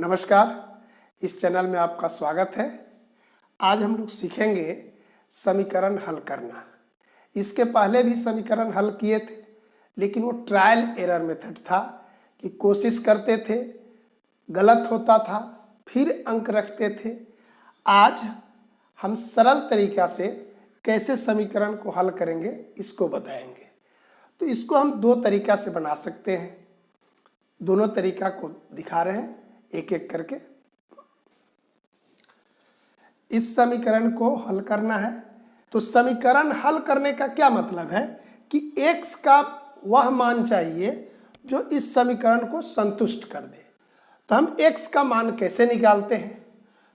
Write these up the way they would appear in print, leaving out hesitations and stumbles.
नमस्कार, इस चैनल में आपका स्वागत है। आज हम लोग सीखेंगे समीकरण हल करना। इसके पहले भी समीकरण हल किए थे, लेकिन वो ट्रायल एरर मेथड था कि कोशिश करते थे, गलत होता था, फिर अंक रखते थे। आज हम सरल तरीक़ा से कैसे समीकरण को हल करेंगे इसको बताएंगे। तो इसको हम दो तरीक़ा से बना सकते हैं। दोनों तरीक़ा को दिखा रहे हैं एक एक करके। इस समीकरण को हल करना है। तो समीकरण हल करने का क्या मतलब है कि x का वह मान चाहिए जो इस समीकरण को संतुष्ट कर दे। तो हम x का मान कैसे निकालते हैं?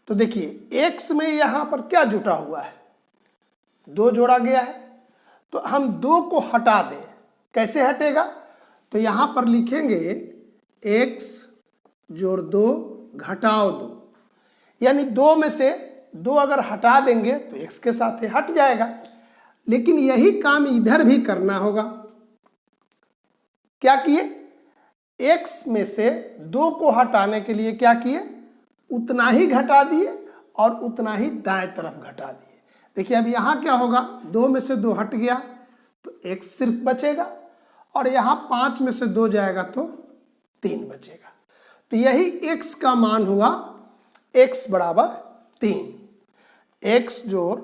तो देखिए, x में यहाँ पर क्या जुटा हुआ है? 2 जोड़ा गया है। तो हम 2 को हटा दें। कैसे हटेगा? तो यहाँ पर लिखेंगे x जोड़ 2 घटाओ 2, यानी 2 में से 2 अगर हटा देंगे तो x के साथ ही हट जाएगा। लेकिन यही काम इधर भी करना होगा। क्या किए? x में से 2 को हटाने के लिए क्या किए? उतना ही घटा दिए और उतना ही दाएं तरफ घटा दिए। देखिए अब यहाँ क्या होगा, 2 में से 2 हट गया तो x सिर्फ बचेगा, और यहाँ 5 में से 2 जाएगा तो 3 बचेगा। तो यही x का मान हुआ, x बराबर 3। x जोड़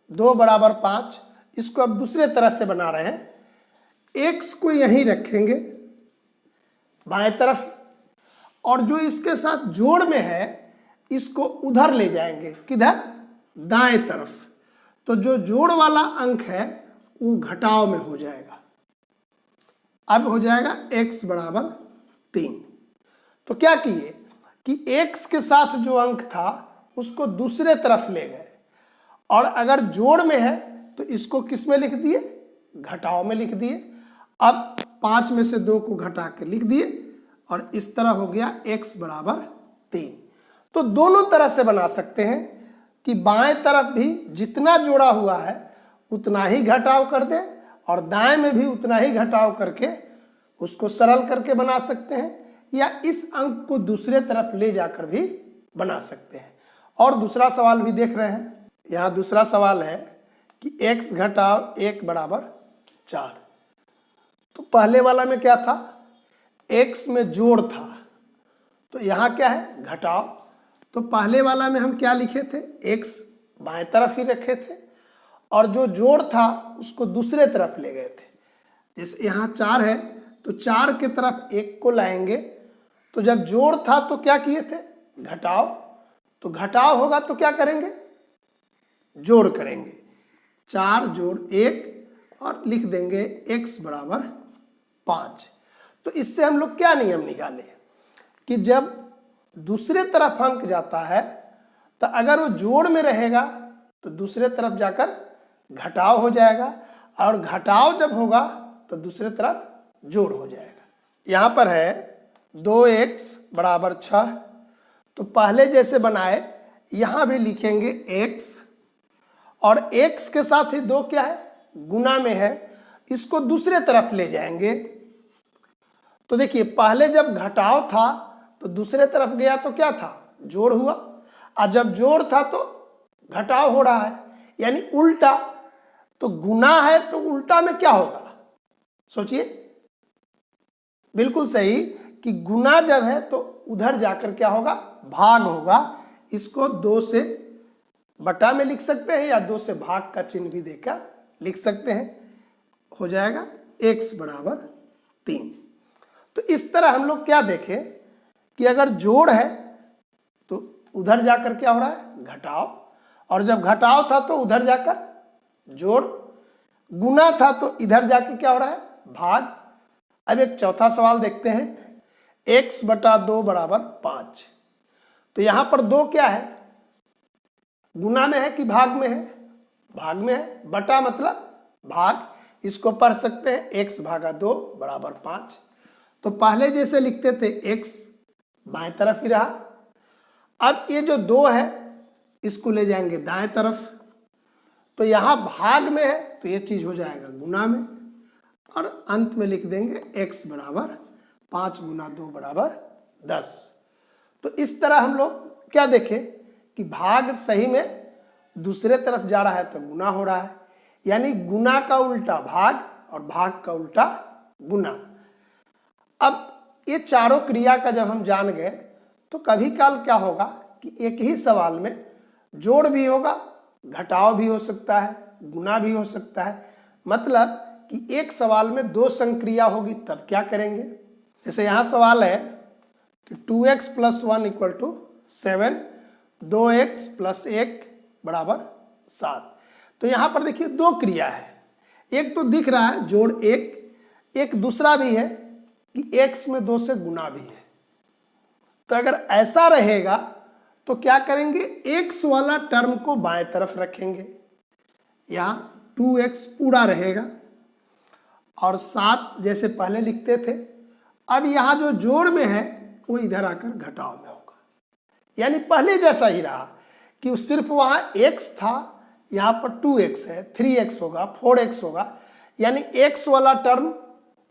2 बराबर 5। इसको अब दूसरे तरह से बना रहे हैं। x को यहीं रखेंगे बाएं तरफ, और जो इसके साथ जोड़ में है इसको उधर ले जाएंगे। किधर? दाएं तरफ। तो जो जोड़ वाला अंक है वो घटाव में हो जाएगा। अब हो जाएगा x बराबर 3। तो क्या किए कि x के साथ जो अंक था उसको दूसरे तरफ ले गए, और अगर जोड़ में है तो इसको किस में लिख दिए? घटाव में लिख दिए। अब 5 में से 2 को घटा के लिख दिए, और इस तरह हो गया x बराबर 3। तो दोनों तरह से बना सकते हैं कि बाएं तरफ भी जितना जोड़ा हुआ है उतना ही घटाव कर दें, और दाएं में भी उतना ही घटाव करके उसको सरल करके बना सकते हैं, या इस अंक को दूसरे तरफ ले जाकर भी बना सकते हैं। और दूसरा सवाल भी देख रहे हैं। यहाँ दूसरा सवाल है कि x घटाव 1 बराबर 4। तो पहले वाला में क्या था? x में जोड़ था, तो यहाँ क्या है? घटाव। तो पहले वाला में हम क्या लिखे थे? x बाएं तरफ ही रखे थे, और जो जोड़ था उसको दूसरे तरफ ले गए थे। जैसे यहाँ 4 है तो 4 के तरफ 1 को लाएंगे। तो जब जोड़ था तो क्या किए थे? घटाव। तो घटाव होगा तो क्या करेंगे? जोड़ करेंगे। 4 जोड़ 1, और लिख देंगे x बराबर 5। तो इससे हम लोग क्या नियम निकाले कि जब दूसरे तरफ अंक जाता है तो अगर वो जोड़ में रहेगा तो दूसरे तरफ जाकर घटाव हो जाएगा, और घटाव जब होगा तो दूसरे तरफ जोड़ हो जाएगा। यहाँ पर है 2x बराबर 6। तो पहले जैसे बनाए यहाँ भी लिखेंगे x, और x के साथ ही 2 क्या है? गुना में है। इसको दूसरे तरफ ले जाएंगे। तो देखिए पहले जब घटाव था तो दूसरे तरफ गया तो क्या था? जोड़ हुआ। और जब जोड़ था तो घटाव हो रहा है, यानी उल्टा। तो गुना है तो उल्टा में क्या होगा? सोचिए। बिल्कुल सही कि गुना जब है तो उधर जाकर क्या होगा? भाग होगा। इसको 2 से बटा में लिख सकते हैं, या 2 से भाग का चिन्ह भी देकर लिख सकते हैं। हो जाएगा x बराबर 3। तो इस तरह हम लोग क्या देखें कि अगर जोड़ है तो उधर जाकर क्या हो रहा है? घटाव। और जब घटाव था तो उधर जाकर जोड़। गुना था तो इधर जाकर क्या हो रहा है? भाग। अब एक चौथा सवाल देखते हैं। x बटा 2 बराबर 5। तो यहाँ पर 2 क्या है? गुना में है कि भाग में है? भाग में है। बटा मतलब भाग। इसको पढ़ सकते हैं x भागा 2 बराबर 5। तो पहले जैसे लिखते थे x बाएं तरफ ही रहा। अब ये जो 2 है इसको ले जाएंगे दाएं तरफ। तो यहाँ भाग में है तो ये चीज हो जाएगा गुना में, और अंत में लिख देंगे x बराबर 5 गुना 2 बराबर 10। तो इस तरह हम लोग क्या देखें कि भाग सही में दूसरे तरफ जा रहा है तो गुना हो रहा है, यानी गुना का उल्टा भाग और भाग का उल्टा गुना। अब ये चारों क्रिया का जब हम जान गए तो कभी काल क्या होगा कि एक ही सवाल में जोड़ भी होगा, घटाव भी हो सकता है, गुना भी हो सकता है। मतलब कि एक सवाल में दो संक्रिया होगी, तब क्या करेंगे। जैसे यहाँ सवाल है कि 2x + 1 = 7, 2x + 1 = 7। तो यहाँ पर देखिए दो क्रिया है, एक तो दिख रहा है जोड़ एक दूसरा भी है कि x में 2 से गुना भी है। तो अगर ऐसा रहेगा तो क्या करेंगे, x वाला टर्म को बाएं तरफ रखेंगे, यहाँ 2x पूरा रहेगा और 7 जैसे पहले लिखते थे। अब यहाँ जो जोड़ में है वो इधर आकर घटाव में होगा, यानी पहले जैसा ही रहा कि सिर्फ वहाँ x था, यहाँ पर 2x है, 3x होगा, 4x होगा, यानी x वाला टर्म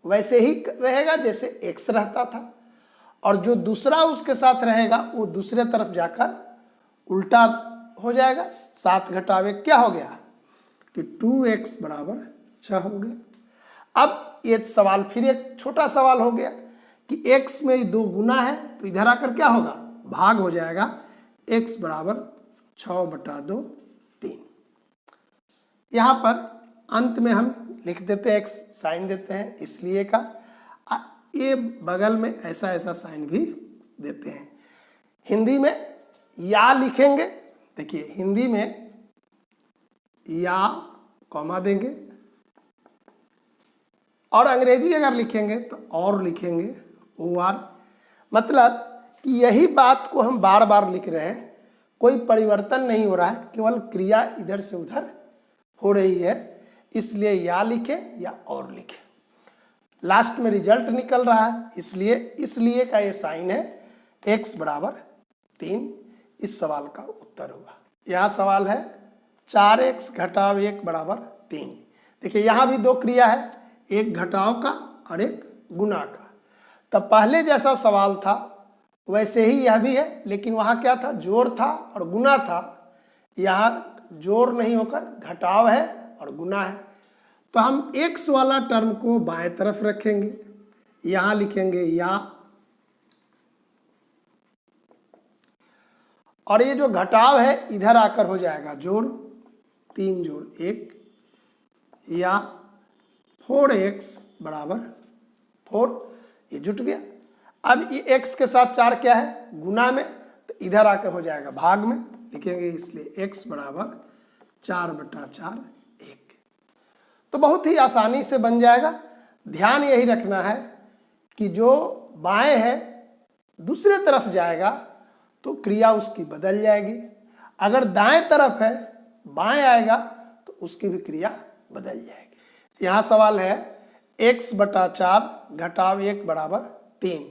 वैसे ही रहेगा जैसे x रहता था, और जो दूसरा उसके साथ रहेगा वो दूसरे तरफ जाकर उल्टा हो जाएगा। 7 घटाव 1 क्या हो गया कि 2x = 6 हो गया। अब ये सवाल फिर एक छोटा सवाल हो गया कि x में 2 गुना है तो इधर आकर क्या होगा, भाग हो जाएगा, x = 6/2 3। यहाँ पर अंत में हम लिख देते हैं, x साइन देते हैं इसलिए का, ये बगल में ऐसा ऐसा साइन भी देते हैं। हिंदी में या लिखेंगे, देखिए हिंदी में या कॉमा देंगे, और अंग्रेजी अगर लिखेंगे तो और लिखेंगे OR। मतलब कि यही बात को हम बार बार लिख रहे हैं, कोई परिवर्तन नहीं हो रहा है, केवल क्रिया इधर से उधर हो रही है, इसलिए या लिखे या और लिखे। लास्ट में रिजल्ट निकल रहा है, इसलिए का ये साइन है, x = 3। इस सवाल का उत्तर हुआ। यहाँ सवाल है 4x घटाव 1 = 3। देखिए यहाँ भी दो क्रिया है, एक घटाव का और एक गुना का। तब पहले जैसा सवाल था वैसे ही यह भी है, लेकिन वहाँ क्या था, जोड़ था और गुना था। यहाँ जोड़ नहीं होकर घटाव है और गुना है। तो हम x वाला टर्म को बाएं तरफ रखेंगे, यहाँ लिखेंगे या, और ये जो घटाव है इधर आकर हो जाएगा जोड़, 3 + 1 या 4x = 4, ये जुट गया। अब ये x के साथ 4 क्या है, गुना में, तो इधर आकर हो जाएगा भाग में, लिखेंगे इसलिए x = 4/4 1। तो बहुत ही आसानी से बन जाएगा। ध्यान यही रखना है कि जो बाएं है दूसरे तरफ जाएगा तो क्रिया उसकी बदल जाएगी, अगर दाएं तरफ है बाएं आएगा तो उसकी भी क्रिया बदल जाएगी। यहाँ सवाल है x/4 घटाव 1 = 3।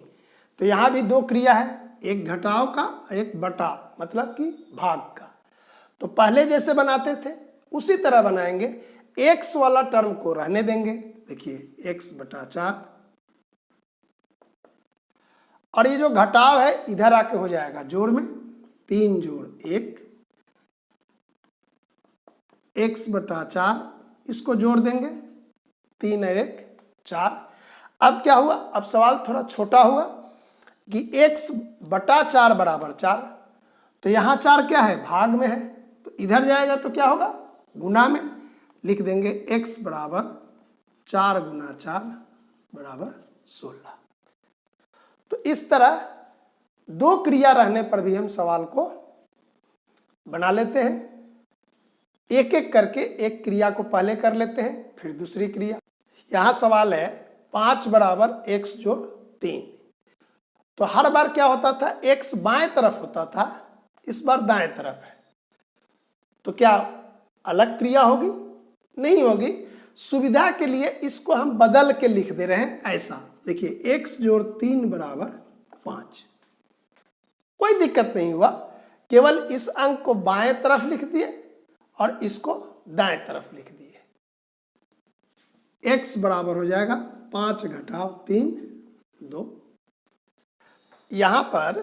तो यहाँ भी दो क्रिया है, एक घटाव का और एक बटा, मतलब कि भाग का। तो पहले जैसे बनाते थे उसी तरह बनाएंगे, x वाला टर्म को रहने देंगे, देखिए x/4, और ये जो घटाव है इधर आके हो जाएगा जोड़ में, 3 + 1 x/4, इसको जोड़ देंगे, 3 और 1 4। अब क्या हुआ, अब सवाल थोड़ा छोटा हुआ कि x/4 = 4। तो यहाँ 4 क्या है, भाग में है, तो इधर जाएगा तो क्या होगा, गुना में, लिख देंगे x = 4 × 4 = 16। तो इस तरह दो क्रिया रहने पर भी हम सवाल को बना लेते हैं। एक एक करके एक क्रिया को पहले कर लेते हैं, फिर दूसरी क्रिया। यहाँ सवाल है 5 = x + 3। तो हर बार क्या होता था, x बाएं तरफ होता था, इस बार दाएं तरफ है, तो क्या अलग क्रिया होगी, नहीं होगी। सुविधा के लिए इसको हम बदल के लिख दे रहे हैं ऐसा, देखिए x + 3 = 5। कोई दिक्कत नहीं हुआ, केवल इस अंक को बाएं तरफ लिख दिए और इसको दाएं तरफ लिख दिए। x बराबर हो जाएगा 5 घटाव 3 2। यहां पर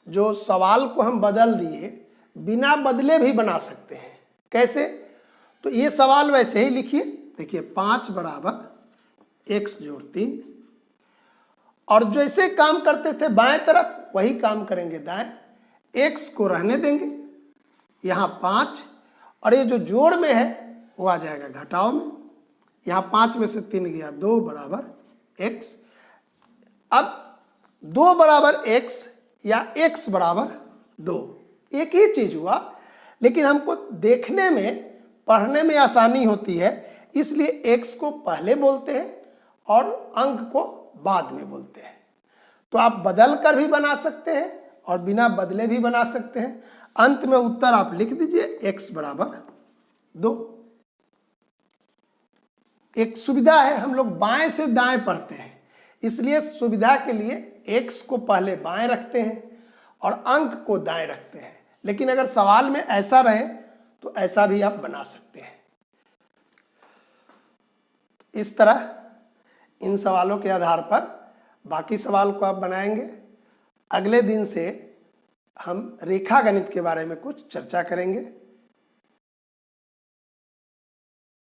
जो सवाल को हम बदल दिए बिना बदले भी बना सकते हैं। कैसे? तो ये सवाल वैसे ही लिखिए। देखिए 5 बराबर x जोड़ 3, और जैसे काम करते थे बाएं तरफ वही काम करेंगे दाएं। x को रहने देंगे, यहाँ 5, और ये जो जोड़ में है वो आ जाएगा घटाव में। यहाँ 5 में से 3 गया, 2 बराबर x। अब 2 बराबर x या x बराबर 2 एक ही चीज हुआ, लेकिन हमको देखने में पढ़ने में आसानी होती है, इसलिए x को पहले बोलते हैं और अंक को बाद में बोलते हैं। तो आप बदल कर भी बना सकते हैं और बिना बदले भी बना सकते हैं। अंत में उत्तर आप लिख दीजिए x बराबर 2। एक सुविधा है, हम लोग बाएं से दाएं पढ़ते हैं, इसलिए सुविधा के लिए x को पहले बाएं रखते हैं और अंक को दाएं रखते हैं। लेकिन अगर सवाल में ऐसा रहे तो ऐसा भी आप बना सकते हैं। इस तरह इन सवालों के आधार पर बाकी सवाल को आप बनाएंगे। अगले दिन से हम रेखा गणित के बारे में कुछ चर्चा करेंगे।